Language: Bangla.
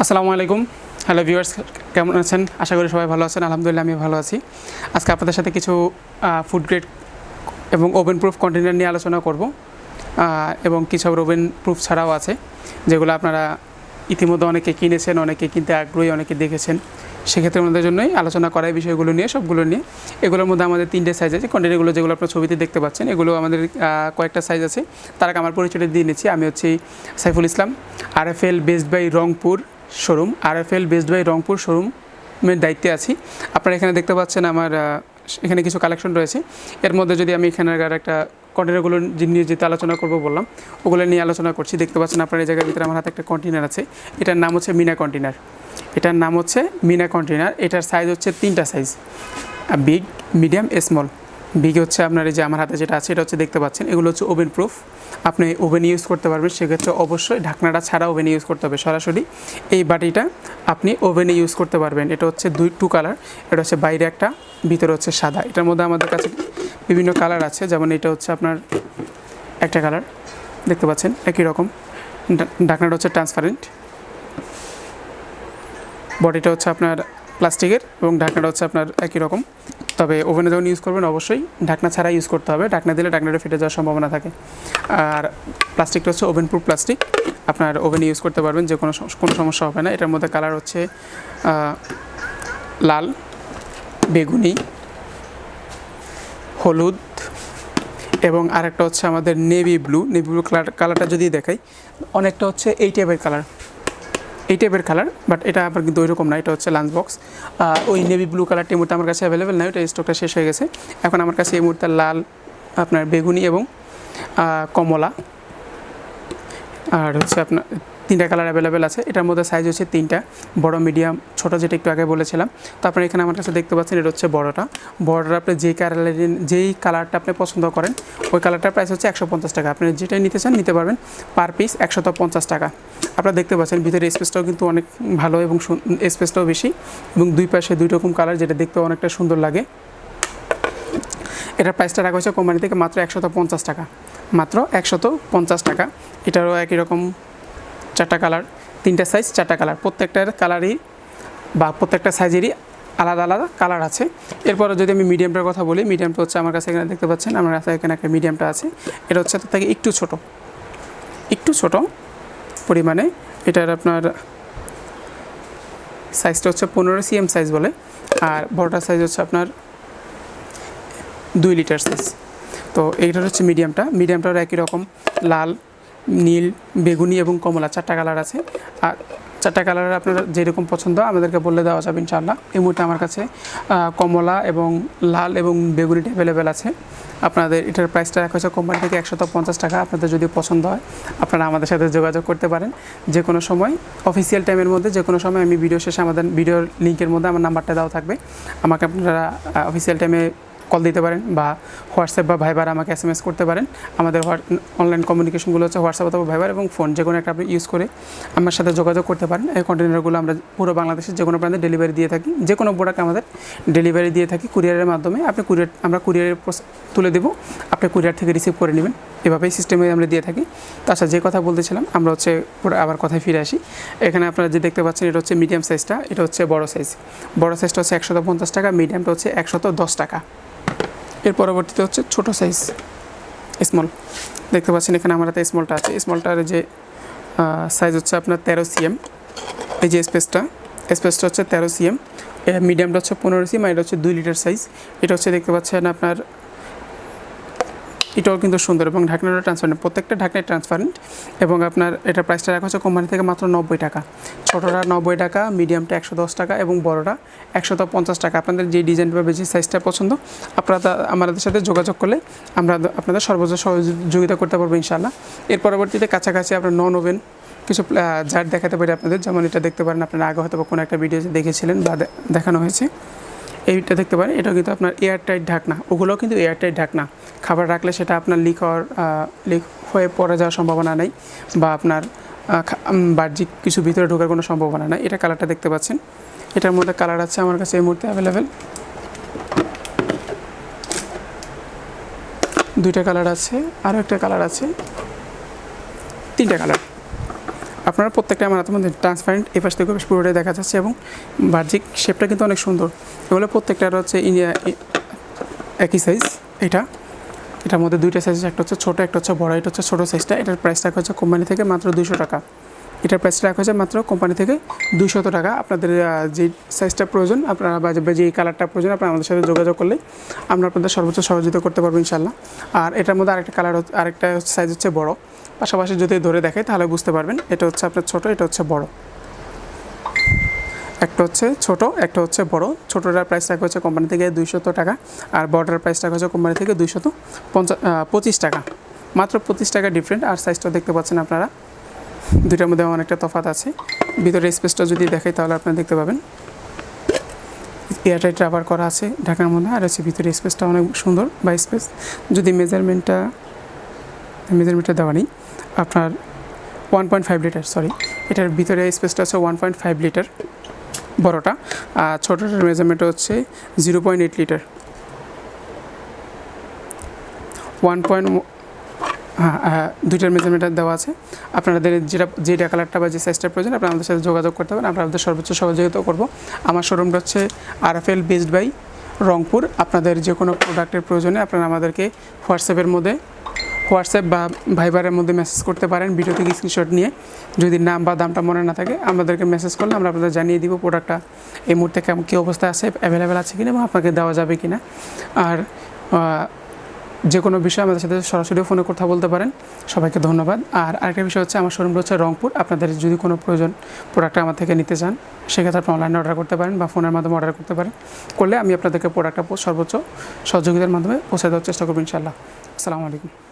আসসালামু আলাইকুম। হ্যালো ভিউয়ার্স, কেমন আছেন? আশা করি সবাই ভালো আছেন। আলহামদুলিল্লাহ আমি ভালো আছি। আজকে আপনাদের সাথে কিছু ফুড গ্রেড এবং ওভেন প্রুফ কন্টেনার নিয়ে আলোচনা করব, এবং কিছু ওভেন প্রুফ ছাড়াও আছে যেগুলো আপনারা ইতিমধ্যে অনেকে কিনেছেন, অনেকে কিনতে আগ্রহী, অনেকে দেখেছেন। সেক্ষেত্রে আমাদের জন্যই আলোচনা করা এই বিষয়গুলো নিয়ে, সবগুলো নিয়ে। এগুলোর মধ্যে আমাদের 3টে সাইজ আছে কন্টেনারগুলো, যেগুলো আপনার ছবিতে দেখতে পাচ্ছেন। এগুলো আমাদের কয়েকটা সাইজ আছে। তার আগে আমার পরিচয়টা দিয়ে নিচ্ছি। আমি হচ্ছি Saiful Islam, RFL based by Rangpur showroom, RFL based by Rangpur শোরুমের দায়িত্বে আছি। আপনারা এখানে দেখতে পাচ্ছেন আমার এখানে কিছু কালেকশন রয়েছে। এর মধ্যে যদি আমি এখানকার একটা কন্টেনারগুলো নিয়ে যেতে আলোচনা করব বললাম, ওগুলো নিয়ে আলোচনা করছি। দেখতে পাচ্ছেন আপনার এই জায়গার ভিতরে আমার হাতে একটা কন্টেনার আছে। এটার নাম হচ্ছে মিনা কন্টেনার। এটার সাইজ হচ্ছে 3টা size, big, medium, small. Big হচ্ছে আপনার এই যে আমার হাতে যেটা আছে, এটা হচ্ছে দেখতে পাচ্ছেন, এগুলো হচ্ছে ওভেন প্রুফ। আপনি ওভেন ইউজ করতে পারবেন, সেক্ষেত্রে অবশ্যই ঢাকনাটা ছাড়া ওভেন ইউজ করতে হবে। সরাসরি এই বাটিটা আপনি ওভেনে ইউজ করতে পারবেন। এটা হচ্ছে টু কালার। এটা হচ্ছে বাইরে একটা, ভিতরে হচ্ছে সাদা। এটার মধ্যে আমাদের কাছে বিভিন্ন কালার আছে, যেমন এটা হচ্ছে আপনার একটা কালার দেখতে পাচ্ছেন একই রকম। ঢাকনাটা হচ্ছে ট্রান্সপারেন্ট, বডিটা হচ্ছে আপনার প্লাস্টিকের এবং ঢাকনাটা হচ্ছে আপনার একই রকম। তবে ওভেনে যখন ইউজ করবেন অবশ্যই ঢাকনা ছাড়া ইউজ করতে হবে। ঢাকনা দিলে ঢাকনাটা ফেটে যাওয়ার সম্ভাবনা থাকে। আর প্লাস্টিকটা হচ্ছে ওভেন প্রুফ প্লাস্টিক, আপনার ওভেনে ইউজ করতে পারবেন, যে কোনো সমস্যা হবে না। এটার মধ্যে কালার হচ্ছে লাল, বেগুনি, হলুদ এবং আরেকটা হচ্ছে আমাদের নেভি ব্লু কালারটা যদি দেখাই, অনেকটা হচ্ছে এই টাইপের কালার, বাট এটা আবার কিন্তু ওইরকম না। এটা হচ্ছে লাঞ্চ বক্স। ওই নেভি ব্লু কালারটি এই মুহূর্তে আমার কাছে অ্যাভেলেবেল না, ওইটা স্টকটা শেষ হয়ে গেছে। এখন আমার কাছে এই মুহূর্তে লাল, আপনার বেগুনি এবং কমলা, আর হচ্ছে আপনার 3টা কালার অ্যাভেলেবেল আছে। এটার মধ্যে সাইজ হচ্ছে 3টা, বড়, মিডিয়াম, ছোটো, যেটা একটু আগে বলেছিলাম। তো আপনারা এখানে আমার কাছে দেখতে পাচ্ছেন, এটা হচ্ছে বড়টা। আপনি যেই কালারটা আপনি পছন্দ করেন, ওই কালারটার প্রাইস হচ্ছে 150 টাকা। আপনি যেটাই নিতে চান নিতে পারবেন, পার পিস 150 টাকা। আপনারা দেখতে পাচ্ছেন ভিতরে স্পেসটাও কিন্তু অনেক ভালো এবং স্পেসটাও বেশি, এবং দুই পাশে 2 রকম কালার, যেটা দেখতেও অনেকটা সুন্দর লাগে। এটার প্রাইসটা রাখা হয়েছে কোম্পানি থেকে মাত্র 150 টাকা, মাত্র 150 টাকা। এটারও একই রকম 4টা কালার, 3টা সাইজ, 4টা কালার। প্রত্যেকটার কালারই বা প্রত্যেকটা সাইজেরই আলাদা আলাদা কালার আছে। এরপরে যদি আমি মিডিয়ামটার কথা বলি, মিডিয়ামটা হচ্ছে আমার কাছে এখানে দেখতে পাচ্ছেন, আমার কাছে এখানে একটা মিডিয়ামটা আছে। এটা হচ্ছে তার থেকে একটু ছোট পরিমাণে। এটার আপনার সাইজটা হচ্ছে 15 cm সাইজ বলে, আর বড়টার সাইজ হচ্ছে আপনার 2 লিটার সাইজ। তো এইটার হচ্ছে মিডিয়ামটার একই রকম লাল, নীল, বেগুনি এবং কমলা, 4টা কালার আছে। আর 4টা কালারের আপনারা যেরকম পছন্দ আমাদেরকে বললে দেওয়া যাবে ইনশাআল্লাহ। এই মুহূর্তে আমার কাছে কমলা এবং লাল এবং বেগুনিটা অ্যাভেলেবেল আছে। আপনাদের এটার প্রাইসটা রাখা হয়েছে কোম্পানি থেকে 150 টাকা। আপনাদের যদি পছন্দ হয় আপনারা আমাদের সাথে যোগাযোগ করতে পারেন যে কোনো সময়, অফিসিয়াল টাইমের মধ্যে যে কোনো সময়। আমি ভিডিও শেষে আমাদের ভিডিওর লিঙ্কের মধ্যে আমার নাম্বারটা দেওয়া থাকবে, আমাকে আপনারা অফিসিয়াল টাইমে কল দিতে পারেন, বা হোয়াটসঅ্যাপ বা ভাইবার আমাকে SMS করতে পারেন। আমাদের অনলাইন কমিউনিকেশনগুলো হচ্ছে হোয়াটসঅ্যাপ অথবা ভাইবার এবং ফোন, যে কোনো একটা আপনি ইউজ করে আমার সাথে যোগাযোগ করতে পারেন। এই কন্টেনারগুলো আমরা পুরো বাংলাদেশের যে কোনো প্রান্তে ডেলিভারি দিয়ে থাকি। যে কোনো প্রোডাক্ট আমাদের ডেলিভারি দিয়ে থাকি কুরিয়ারের মাধ্যমে। আমরা কুরিয়ারে তুলে দেবো, আপনি কুরিয়ার থেকে রিসিভ করে নেবেন। এভাবেই সিস্টেমে আমরা দিয়ে থাকি। তাছাড়া যে কথা বলতেছিলাম, আমরা হচ্ছে আবার কথায় ফিরে আসি। এখানে আপনারা যে দেখতে পাচ্ছেন, এটা হচ্ছে মিডিয়াম সাইজটা, এটা হচ্ছে বড় সাইজটা হচ্ছে 150 টাকা, মিডিয়ামটা হচ্ছে 110 টাকা। এর পরবর্তীতে হচ্ছে ছোট সাইজ, স্মল। দেখতে পাচ্ছেন এখানে আমার হাতে স্মলটা আছে। স্মলটার যে সাইজ হচ্ছে আপনার 13 cm। এই যে স্পেসটা হচ্ছে 13 cm। মিডিয়ামটা হচ্ছে 15 cm, এটা হচ্ছে 2 লিটার সাইজ। এটা হচ্ছে দেখতে পাচ্ছেন আপনার, এটাও কিন্তু সুন্দর এবং ঢাকনাটা ট্রান্সপারেন্ট, প্রত্যেকটা ঢাকনায় ট্রান্সপারেন্ট। এবং আপনার এটার প্রাইসটা রাখা হচ্ছে কোম্পানি থেকে মাত্র 90 টাকা। ছোটোটা 90 টাকা, মিডিয়ামটা 110 টাকা এবং বড়টা 150 টাকা। আপনাদের যে ডিজাইন বা যে সাইজটা পছন্দ, আপনারা আমাদের সাথে যোগাযোগ করলে আমরা আপনাদের সর্বোচ্চ সহযোগিতা করতে পারবো ইনশাআল্লাহ। এর পরবর্তীতে কাছাকাছি আপনার নন ওভেন কিছু জার দেখাতে পারি আপনাদের, যেমন এটা দেখতে পারেন, আপনারা আগে হয়তো কোনো একটা ভিডিও দেখেছিলেন বা দেখানো হয়েছে। এইটা দেখতে পারেন, এটাও কিন্তু আপনার এয়ারটাইট ঢাকনা। ওগুলোও কিন্তু এয়ারটাইট ঢাকনা। খাবার রাখলে সেটা আপনার লিক হয়ে পড়ে যাওয়ার সম্ভাবনা নেই, বা আপনার বাহ্যিক কিছু ভিতরে ঢোকার কোনো সম্ভাবনা নেই। এটা কালারটা দেখতে পাচ্ছেন, এটার মধ্যে কালার আছে আমার কাছে এই মুহূর্তে অ্যাভেলেবেল। 2টা কালার আছে, আরও একটা কালার আছে, 3টা কালার। আপনার আপনারা প্রত্যেকটা আমার হাতের মধ্যে ট্রান্সপারেন্ট, এই পাশ থেকে পুরোটাই দেখা যাচ্ছে এবং বাহ্যিক শেপটা কিন্তু অনেক সুন্দর। এগুলো প্রত্যেকটার হচ্ছে একই সাইজ। এটার মধ্যে দুইটা সাইজ, একটা হচ্ছে ছোটো, একটা হচ্ছে বড়। এটা হচ্ছে ছোটো সাইজটা, এটার প্রাইস রাখা হচ্ছে কোম্পানি থেকে মাত্র 200 টাকা। এটার প্রাইস রাখা হচ্ছে মাত্র কোম্পানি থেকে 200 টাকা। আপনাদের যে সাইজটা প্রয়োজন, আপনারা বা যে কালারটা প্রয়োজন, আপনারা আমাদের সাথে যোগাযোগ করলে আমরা আপনাদের সর্বোচ্চ সহযোগিতা করতে পারবো ইনশাল্লাহ। আর এটার মধ্যে আরেকটা কালার, আরেকটা সাইজ হচ্ছে বড়। পাশাপাশি যদি ধরে দেখাই তাহলে বুঝতে পারবেন। এটা হচ্ছে আপনার ছোটো, এটা হচ্ছে বড়। একটা হচ্ছে ছোটো, একটা হচ্ছে বড়। ছোটোটার প্রাইস রাখা হচ্ছে কোম্পানি থেকে 200 টাকা, আর বড়টার প্রাইস রাখা হচ্ছে কোম্পানি থেকে 225 টাকা। মাত্র 25 টাকা ডিফারেন্ট। আর সাইজটা দেখতে পাচ্ছেন আপনারা, দুইটার মধ্যে অনেকটা তফাৎ আছে। ভিতরে স্পেসটা যদি দেখাই তাহলে আপনারা দেখতে পাবেন এয়ারটাইট রাবার করা আছে ঢাকার মধ্যে। আর হচ্ছে ভিতরে স্পেসটা অনেক সুন্দর, বা স্পেস যদি মেজারমেন্টটা দেওয়া নেই আপনার 1.5 লিটার, সরি, এটার ভিতরে স্পেসটা হচ্ছে 1.5 লিটার বড়টা। আর ছোটোটার মেজারমেন্ট হচ্ছে 0.8 লিটার। দুইটার মেজারমেন্ট দেওয়া আছে। আপনাদের যেটা কালারটা বা যে সাইজটা প্রয়োজন আপনারা আমাদের সাথে যোগাযোগ করতে পারেন, আমরা আপনাদের সর্বোচ্চ সহযোগিতা করব। আমার শোরুমটা হচ্ছে RFL বেসড বাই রংপুর। আপনাদের যে কোনো প্রোডাক্টের প্রয়োজনে আপনারা আমাদেরকে হোয়াটসঅ্যাপ বা ভাইবারের মধ্যে মেসেজ করতে পারেন, ভিডিও থেকে স্ক্রিনশট নিয়ে। যদি নাম বা দামটা মনে না থাকে আমাদেরকে মেসেজ করলে আমরা আপনাদের জানিয়ে দিব প্রোডাক্টটা এই মুহূর্তে কেমন কী অবস্থা আছে, অ্যাভেলেবেল আছে কিনা এবং আপনাকে দেওয়া যাবে কিনা। আর যে কোনো বিষয়ে আমাদের সাথে সরাসরি ফোনে কথা বলতে পারেন। সবাইকে ধন্যবাদ। আর আরেকটা বিষয় হচ্ছে আমার শোরুমটা হচ্ছে রংপুর। আপনাদের যদি কোনো প্রয়োজন প্রোডাক্টটা আমার থেকে নিতে চান সেক্ষেত্রে আপনি অনলাইনে অর্ডার করতে পারেন বা ফোনের মাধ্যমে অর্ডার করতে পারেন। করলে আমি আপনাদেরকে প্রোডাক্টটা সর্বোচ্চ সহযোগিতার মাধ্যমে পৌঁছে দেওয়ার চেষ্টা করব ইনশাআল্লাহ। আসসালামু আলাইকুম।